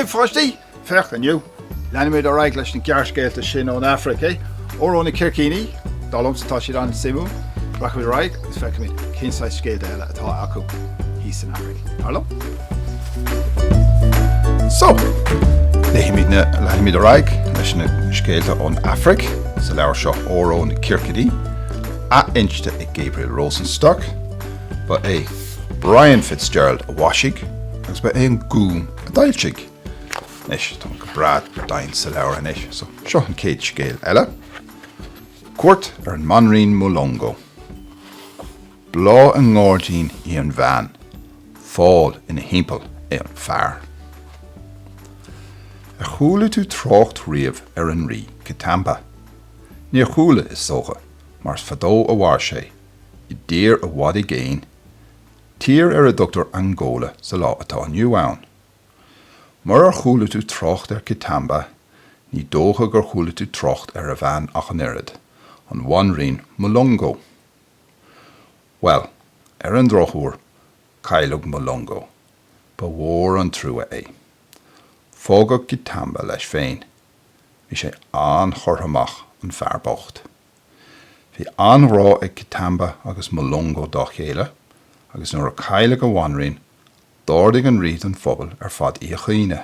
Good Frosty, Fech and you. L'animate Afraic leis na scéalta sin ón Afraic, ó na Circíní, dálum sa tá siad an simú, Rachmid Afraic, is feic mid cinsáid scéalta eile atá acu hís an Afraic. Arlo? So, léamh Afraic leis na scéalta ón Afraic, sa leabhar seo ó na Circíní, a inchte Gabriel Rosenstock, ba Brian Fitzgerald a Washig, agus ba an gúm a Dailchig. Nish, tá go brad dain sa leabhar nish, so seo an céad scéal eile. Cuairt an manrín Mulongo. Blá an ngordín í an bhean, fáil ina himpeall an fearr. A chúla tú trácht riamh an rí Catamba. Níor chúla is sócha, mars fadó a bhhair sé, I dír a bhd I géin, tír a Dr. Angola sa lá atá nniu ann. Mar chúla tú trácht Catamba, ní dócha gur chúla tú trácht a bhean ach an irid, an bhanrín Mulongo. Well, an drochúr, Cailg Mulongo, ba mhór an trua Fógad Catamba leis féin, bhí sé an chorthamach an fearbocht. Bhí an rá Catamba agus Mulongo dá chéile, agus nuair a Cailg a bhanrín, dáirdigh an riad an phobal fad I a chuoine.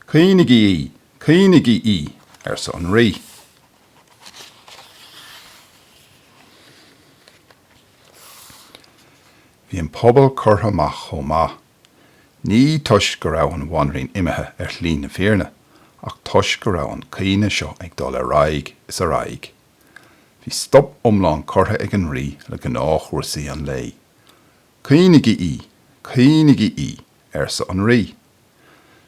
Cuoinigí í, sa an rí. Bhí an pobal curthamach chomh Ní tuis go raibh an bhanrín imethe tlí na fíorna, ach tuis go raibh an cuoine seo ag dul raig is a raig. Bhí stop omláin curtha ag an rí le gnáth uasaí an lé. Cuoinigí í, sa an rí.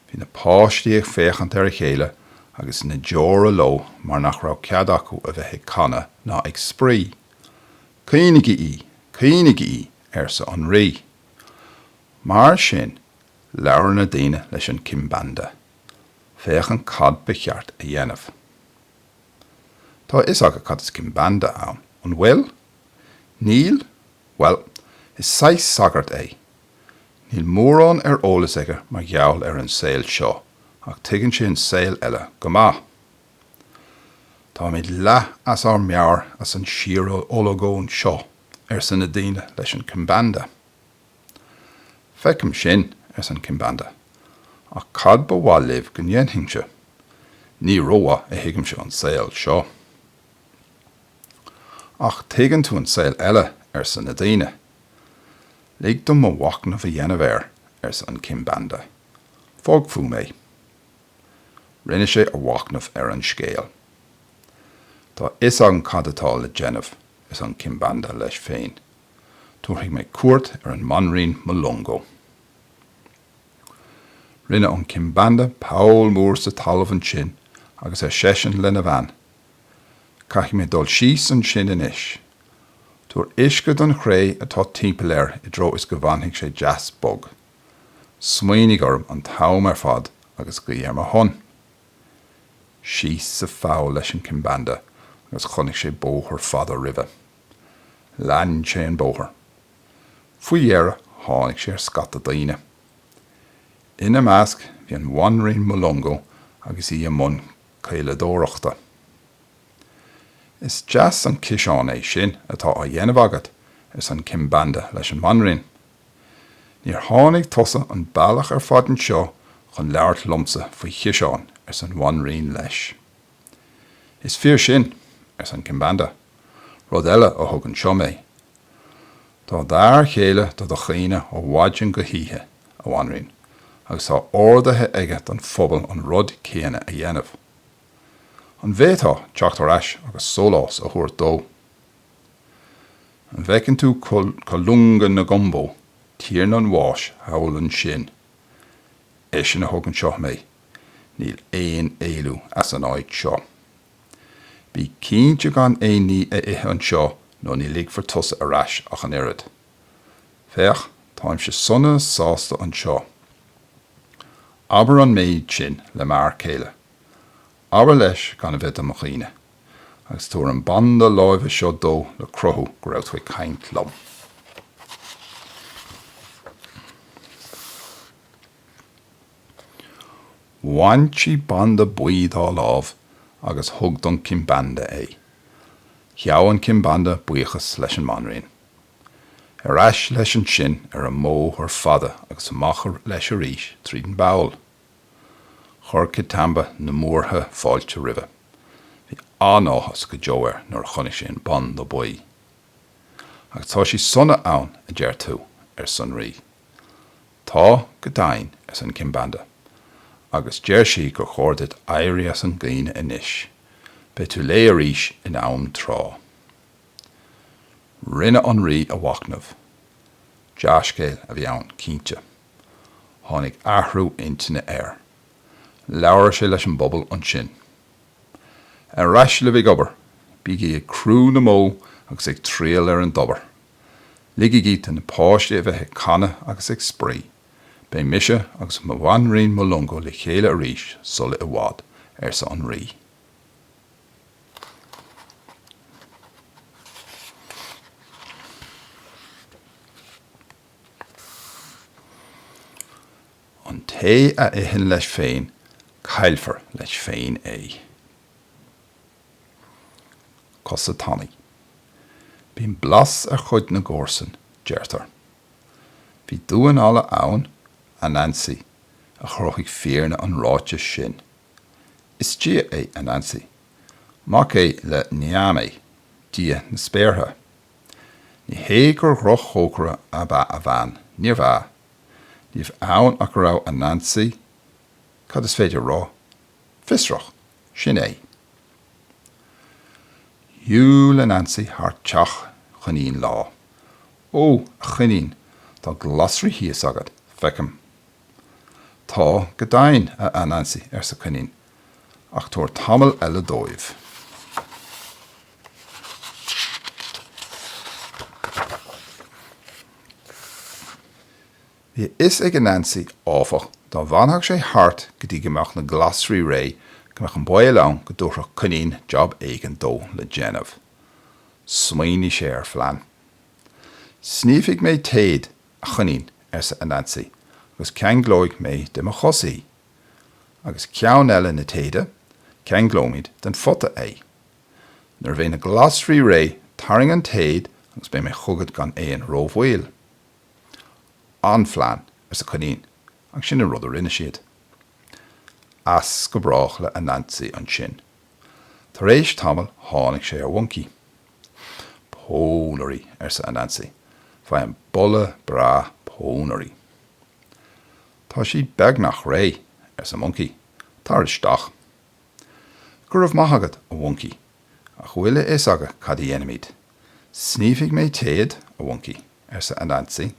Bhí na páistí ag féchant a chéile agus na deora ló mar nach raibh cead acu a bheith ag canna ná ag sprí. Cuoinigí í, sa an rí. Mar sin, leabhar na daoine leis an cimbanda. Féchan cad becheart a dhéanamh. Tá is aga cad is cimbanda ann, an bhfuil? Níl? Well, is 6 sagart Níl mórán ólas aige mar gheall an scéal seo, ach tuigeann sé an scéal eile go maith. Tá méid le as ar meabhair as an siar olagón seo san na daoine leis an cimbanda. Feicim sin san cimbanda, ach cad ba bháil libh go ndéanfing se. Ní róa a thuigeann se an scéal seo. Ach tuigeann tú an scéal eile san na daoine. Lig do mo wachnamh a dhéanamh san cimbanda. Fóg fú mé. Rinne sé a wachnamh an scéal. Tá is an cad atá le déanamh an cimbanda leis féin. Tuairfidh mé cuairt an manrín Mulongo. Rinne an cimbanda Paul mór sa talamh an sin agus seisin lena bhean. Caithfidh mé dul síos an sin inis. Tuair isce don chré atá timpeall I dro is go bhainfidh sé jazz bog. Smaoinigh orm an tam fad agus go dhéarm a hon. Síos sa fáil leis an cimbanda agus chonig sé bóthar fad a ribhe. Lean sé an bóthar. Faoi dhearra tháinig sé scat a daoine. Ina measc bhí an bhanrín Mulongo agus I mun chéile dóireachta. Is jazz an ciseán sin atá a dhéanamh agat an cimbanda leis an bhanrín. Níor tháinig tosa an bailach fad an seo chun leabhart lomsa faoi chiseán an bhanrín leis. Is fíor sin an cimbanda, rud eile a thug an seo mé. Tá d'ar chéile do chéine ó bhaidin go híthe a bhanrín, agus tá ordathe aige don phobal an rud céine a dhéanamh. An bhétá teachtar eis agus sólás a thuairt dó. An bhecinn tú colunga na gombo, tír an bháis hail an sin. Sin a thug an seo mé, níl éilú as an áid seo. Bhí cínte gan ní a ithe an seo nó ní lig for tusa arás ach an irid. Féach, táim sé sonna sásta an seo. Aber an méid sin le mar céile. Aber leis gan a bheith am chéine, agus túair an banda láimhe seo dó le cruthú go raibh tú caint lom. Bhaintí banda buí dá lámh agus thug don cimbanda é. Cheann cimbanda buíochas leis an manraín. Ais leis an sin an mó ar fada agus amachar leis a rís tríd an bail. Chur citamba na mhórtha fáilte ribh. Bhí anáthas go deoir nuair chunig sé an ban do buí. Agus tá sí sonna ann a deir tú ar san rí. Tá go dainn ar san cimbanda. Agus deir sí go chóirdead éirí as an gcíine inis. Be tú léarís in ann trá. Rinne an rí a bhacnamh. Deascéil a bhí ann cínte. Tháinig athrú intina air. Leabhar sé leis an bobal an sin. An rais le bhí obair, bígí ag crú na mó agus ag tríal ar an dobar. Ligí gít na páiste a bheith ag canna agus ag sprí. Bei mise agus ma bhainrín mo longo le chéile a rís sola i bhád ar sa an rí. An té a ihin leis féin, cailfar leis féin é. Cos a tannaí. Bhín blas a chud na górsan, deirtar. Bhí duinn alla ann a Nancy a chorchaigh fearna an ráite sin. Is dia é a Nancy. Mac é le léamh dia na spéirtha. Ní hé gur roch chócara a ba a bhain, níor bha. Níomh ann ach rá a Nancy, cad is féidir rá. Fisrach, sin é. Dú le Nancy thart teach chunín lá. Ó, chunín, tá glasrí híos agad, fecim. Tá go dainn a Nancy ar sa chunín, ach tuair tamil eile dóibh. Bhí is ag Nancy áfach dá bhanthach sé thart go dtí gomach na glasrí ré gomach an buil ann go dúrach chunín job éigen dó le déanamh. Smaoinigh sé ar phlean. Sníomhigh mé téad a chunín ar sa Nancy, agus ceann glóigh mé de mo chosaí. Agus ceann eile na téide, ceann glóimiid den fota é. Nuair bhé na glasrí ré tarring an téad agus bé mé chugad gan éon rómhil. An phlean ar sa chunín, ag sin a rud a rinne siad. As go brach le a Nancy an sin. Tar éis tamil tháinig sé ar wonci. Pónarí ar sa Nancy. Fá an bolle bra pónarí. Tá sí beagnach ré ar sa monkey. Tar isteach. Gur raibh maithagad a wonci. Ach bhuile is aga cad í enimid. Sníomhigh mé téad a wonci ar sa Nancy,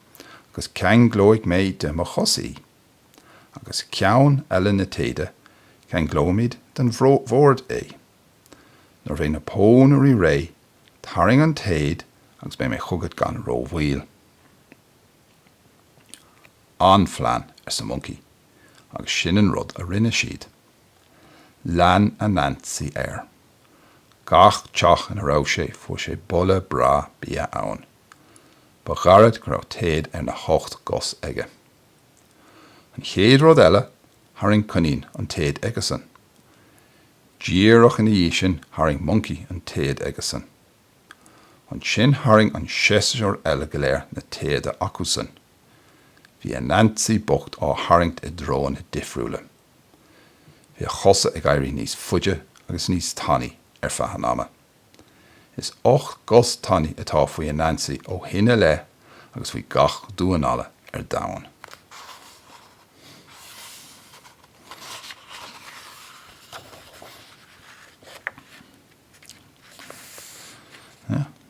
agus ceann glóigh mé de mo chosaí. Agus ceann eile na téide, ceann glóimiid den bhórd é. Nuair bhé na pónarí ré, tarring an téad, agus bé mé chugad gan rómhil. An phlean ar sa monkey, agus sin an rud a rinne siad. Lean a Nancy air. Gach teach an rá sé fu sé bolle bra bia ann. Ba garad go raibh téad ar na hocht gos aige. An chéad rud eile, haring chunín an téad aigesan. Díreach in dhí sin haring monkey an téad aigesan. An sin haring an séasúr eile go léir na téad a acusan. Bhí a Nancy bocht á haringt I drón difriúla. Bhí a chosa ag éirí níos fuide agus níos tannaí ar feathanama. Is 8 gos tannaí atá faoi a Nancy ó hinne le agus faoi gach dúineála ar domhan.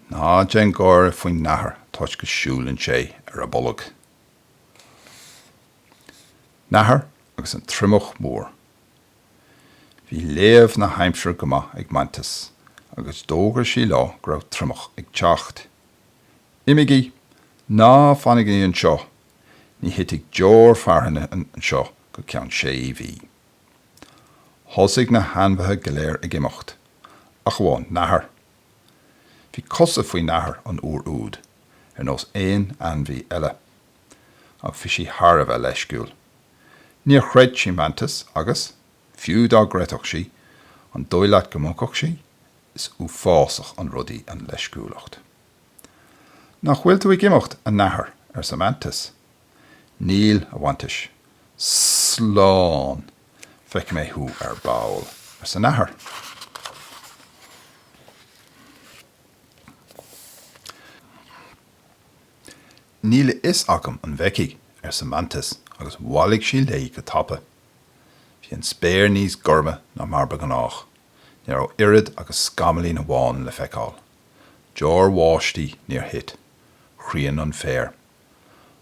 Ná déan gáir faoin nathair tuis go siúlann sé ar a bollag. Nathair agus an trimach mór. Bhí léamh na haimsir go maith ag mantas, agus dógur sí lá go raibh trimach ag teacht. Imigí, ná fannig í an seo, ní hitig deor farhanna an seo go ceann sé I bhí. Thosaigh na hanmhathe go léir ag imeacht, ach bháin nathair. Bhí cosa faoi nathair an úd, ar nós éon anmhí eile, ach bhí sí tharbh a leisciúil. Níor chreid sí mantas agus, Fiú dá gréitach sí, an dóilead gomocach sí, is ú fásach an rudaí an leisciúlacht. Nach bhfuil tú gimocht an nathair sa mantas, níl a bhaintis, slán, feic mé thu báil sa nathair. Níl is agam an bheici sa mantas agus bhálaigh sí lé go tappa. Bhí an spéir níos gurma ná marba ganách, níor ó irid agus scamalí na bháin le feiceáil. Deor bháistí níor hit, chrían an fér.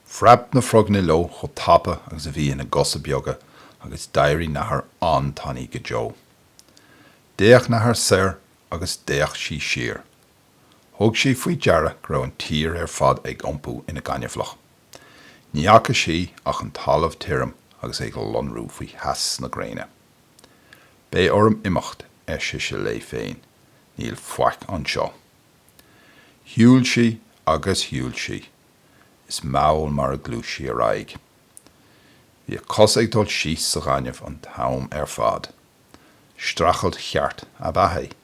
Freab na frogna lo chu tappa agus a bhí ina gosa beaga agus dairí nathair an taní go deo. Déach nathair saor agus déach sí siar. Thug sí faoi deara go raibh an tír fad ag iompú ina gaineamhlach. Níacha sí ach an talamh tírim agus ag lonrú faoi heas na gréine. Bé orm imimecht siise lé féin, níl foic an seo. Hiúil sí agus hiúil sí, is maol mar a glúis sí araig. Bhí a cos ag dul síos sa gaineamh an taim fad. Strachelt cheart a bheithe.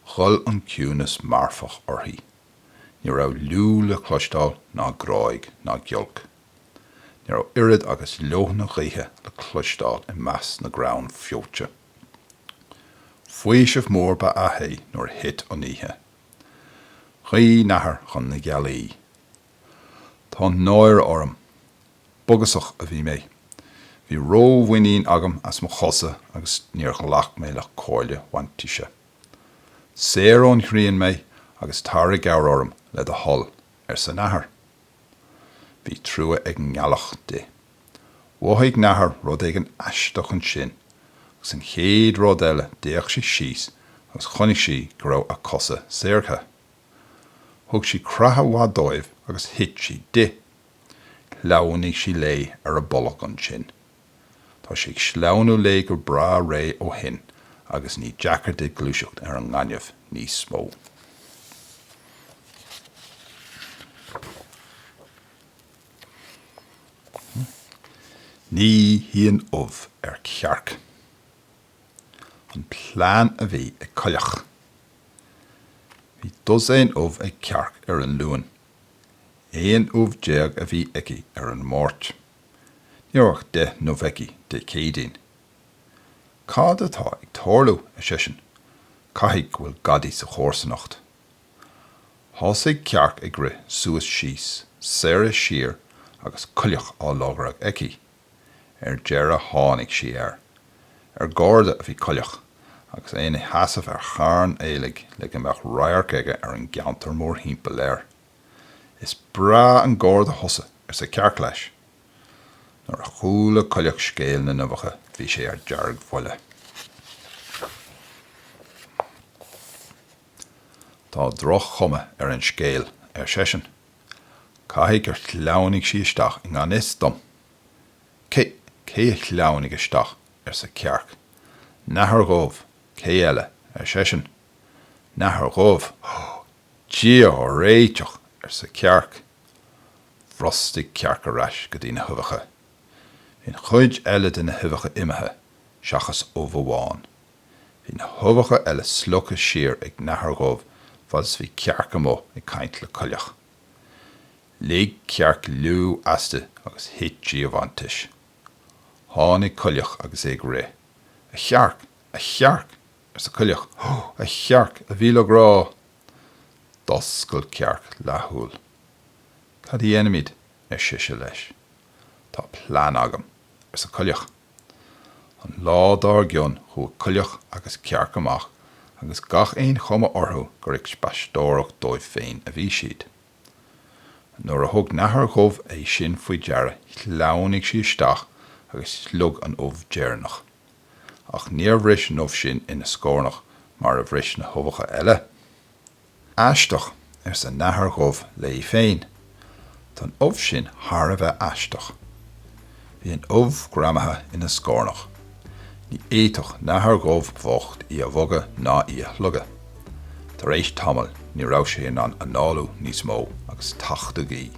Chul an ciúnas marfach orthaí. Ní raibh lú le cloisteáil ná gráig ná geolc. Ní raibh irid agus leothna gaotha le cloisteáil I meas na grán feote. Fuaisih mór ba athé nuair hit an ihe. Chaí nathair chun na gealaí. Tá náir orm. Bogusach a bhí mé. Bhí rómhaoinín agam as mo chosa agus níor ghlach mé le cóile haintíise. Séarón chríonn mé agus tar gair orm le do hol sa nathair. Bhí trua ag ngealach de. Mhaigh nathair rud ag an aisteach an sin, agus an chéad rud eile déach sí síos agus chonig sí go raibh a cosa séartha. Thug sí cratha bhádóibh agus hit sí de. Leabhaigh sí lé ar a bolach an sin. Tá sí sleanú lé go bra ré ó hin agus ní deacair de glúiseacht ar an gaineamh níos smó. Ní híon ar cearc. An plán a bhí ag coileach. Bhí dosain ag cearc ar an luan. Éon déag a bhí aici ar an mórt. Níorach de nó bheici de cédaoin. Cad atá ag tarlú a sisin, caiigh bhfuil gadaí sa chóirsannacht. Thosaigh cearc ag rith suas síos, saoire siar agus coileach á lágrach aici. Dearra tháinig sí ar gáda a bhí coileach, agus éana heasamh ar charn éalaigh le go mbeadh rairc aige ar an geantar mór thimpeall léir. Is bra an gáda thosa sa cearc leis. Nuair a chúla coileach scéal na nubacha bhí sé ar dearg bhuile. Tá droch chuma ar an scéal sesin. Caiigh gur leabhaigh sí isteach in gan is dom. Cé leabhaigh isteach sa cearc. Nathair ghóibh, cé eile sesin. Nathair ghóibh, dia ó réiteach sa cearc. Frostaigh cearc aráis go dtí na hubacha. Bhín chuid eile de na hubacha imethe, seachas ó bháin. Bhí na hubacha eile slucha siar ag nathair ghóibh, fas bhí cearc amó ag caint le coileach. Léigh cearc lú asta agus hit sí a bhaintis. Tháinig coileach agus ag ré. A chearc, sa coileach, a chearc, a bhí le grá. Doscail cearc lethúil. Cad dhéanamid siise leis. Tá plán agam sa coileach. An ládár gionn chu coileach agus cearc amach agus gach éon chuma orthú gur ag spastóireach dóibh féin a bhí siad. Nuair a thug nathair ghóibh é sin faoi deara, leabhaigh sí isteach agus slug an dearnach. Ach níor bhris nómh sin ina scórnach mar a bhris na hubacha eile. Aisteach sa nathair ghóibh lé féin. Tá an sin thar a bheith aisteach. Bhí an gramatha ina scórnach. Ní éitoch nathair ghóibh bhocht í a bhoga ná í a thluga. Tar éis tamil ní raibh sé an anáú níos mó agus tachta gaí.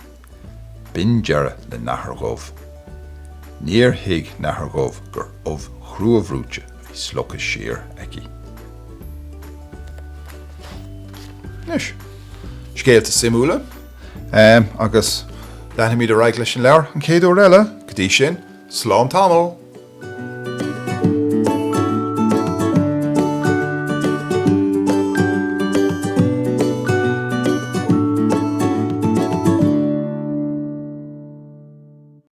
Bin dearra le nathair ghóibh. Níor hiig nahar gomh gur chruamhrúte slocas siar aici. Nis, scéalta simúla, agus leithéimid a raig leis an leabhar an céadú eile, go dtí sin, slán tamil.